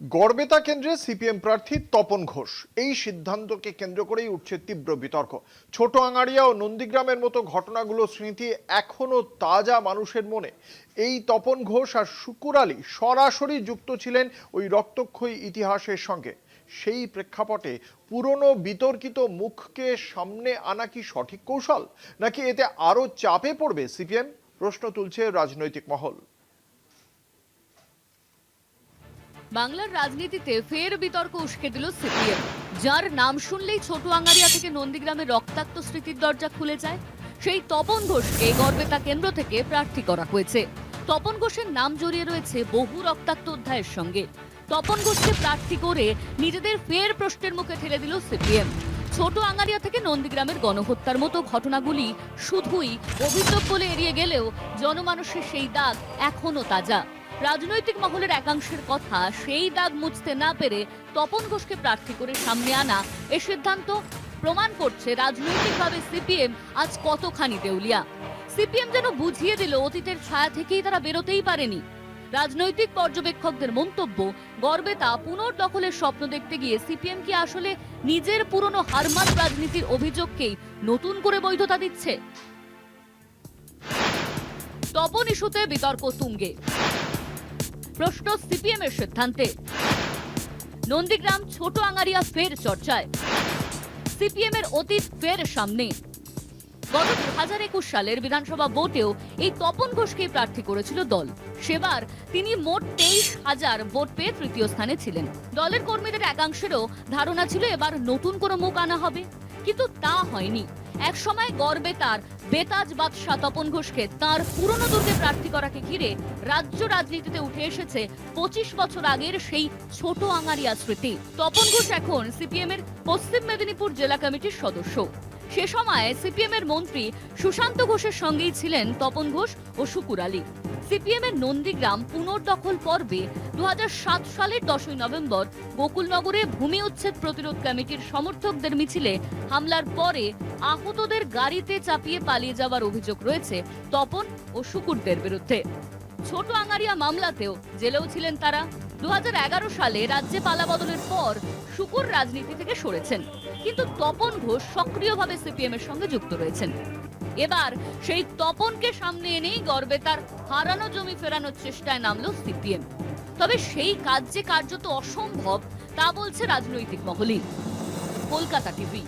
গড়বেতা কেন্দ্রে সিপিএম প্রার্থী তপন ঘোষ, এই সিদ্ধান্তকে কেন্দ্র করেই উঠছে তীব্র বিতর্ক। ছোট আঙাড়িয়া ও নন্দীগ্রামের মতো ঘটনাগুলোর স্মৃতি এখনো তাজা মানুষের মনে। এই তপন ঘোষ আর শুকুর আলী সরাসরি যুক্ত ছিলেন ওই রক্তক্ষয়ী ইতিহাসের সঙ্গে। সেই প্রেক্ষাপটে পুরনো বিতর্কিত মুখকে সামনে আনা কি সঠিক কৌশল, নাকি এতে আরো চাপে পড়বে সিপিএম? প্রশ্ন তুলছে রাজনৈতিক মহল। বাংলার রাজনীতিতে ফের বিতর্ক উস্কে দিল সিপিএম, যার নাম শুনলেই ছোট আঙ্গারিয়া থেকে নন্দীগ্রামের রক্তাক্ত স্মৃতির দরজা খুলে যায়। সেই তপন ঘোষকে গড়বেতা কেন্দ্র থেকে প্রার্থী করা হয়েছে। তপন ঘোষের নাম জড়িয়ে রয়েছে বহু রক্তাক্ত অধ্যায়ের সঙ্গে। তপন ঘোষকে প্রার্থী করে নিজেদের ফের প্রশ্নের মুখে ঠেলে দিল সিপিএম। ছোট আঙ্গারিয়া থেকে নন্দীগ্রামের গণহত্যার মতো ঘটনাগুলি শুধুই অভিযোগ বলে এড়িয়ে গেলেও জনমানসের সেই দাগ এখনো তাজা। রাজনৈতিক মহলের একাংশের কথা, সেই দাগ মুছতে না পেরে তপন ঘোষকে প্রার্থী করে সামনে আনা এই সিদ্ধান্ত প্রমাণ করছে রাজনৈতিকভাবে সিপিএম আজ কতখানি দেউলিয়া। সিপিএম যেন বুঝিয়ে দিল অতীতের ছায়া থেকেই তারা বেরোতেই পারেনি। রাজনৈতিক পর্যবেক্ষকদের মন্তব্য, গড়বেতা পুনর্দখলের স্বপ্ন দেখতে গিয়ে সিপিএম কি আসলে নিজের পুরনো হারমাত রাজনীতির অভিযোগকেই নতুন করে বৈধতা দিচ্ছে? তপন ইস্যুতে বিতর্ক তুঙ্গে। প্রশ্ন সিপিএম এর সিদ্ধান্তে। নন্দীগ্রাম ছোট আঙ্গারিয়া ফের চর্চায়, সিপিএম এর অতীত ফের সামনে। গত 2021 সালের বিধানসভা ভোটেও এই তপন ঘোষকে প্রার্থী করেছিল দল। সেবার তিনি মোট 23,000 ভোট পেয়ে তৃতীয় স্থানে ছিলেন। দলের কর্মীদের একাংশেরও ধারণা ছিল এবার নতুন কোনো মুখ আনা হবে, কিন্তু তা হয়নি। এক সময় গড়বেতার বেতাজ বাদশাহ তপন ঘোষকে তাঁর পুরনো দুর্গে প্রার্থী করাকে ঘিরে রাজ্য রাজনীতিতে উঠে এসেছে 25 বছর আগের সেই ছোট আঙ্গারিয়া স্মৃতি। তপন ঘোষ এখন সিপিএম এর পশ্চিম মেদিনীপুর জেলা কমিটির সদস্য। সে সময় সিপিএম এর মন্ত্রী সুশান্ত ঘোষের সঙ্গেই ছিলেন তপন ঘোষ ও শুকুর আলী। সিপিএম এর নন্দীগ্রাম পুনর্দখল পর্বে 2007 সালের 10ই নভেম্বর গোকুলনগরে ভূমি উচ্ছেদ প্রতিরোধ কমিটির সমর্থকদের মিছিলে হামলার পরে আহতদের গাড়িতে চাপিয়ে পালিয়ে যাওয়ার অভিযোগ রয়েছে তপন ও শুকুরদের বিরুদ্ধে। ছোট আঙ্গারিয়া মামলাতেও জেলেও ছিলেন তারা। 2011 সালে রাজ্যে পালাবদলের পর শুকুর রাজনীতি থেকে সরেছেন, কিন্তু তপন ঘোষ সক্রিয়ভাবে সিপিএম এর সঙ্গে যুক্ত রয়েছেন। এবার সেই তপনকে সামনে এনেই গড়বেতার হারানো জমি ফেরানোর চেষ্টায় নামলো সিপিএম। তবে সেই কাজ যে কার্যত অসম্ভব তা বলছে রাজনৈতিক মহলই। কলকাতা টিভি।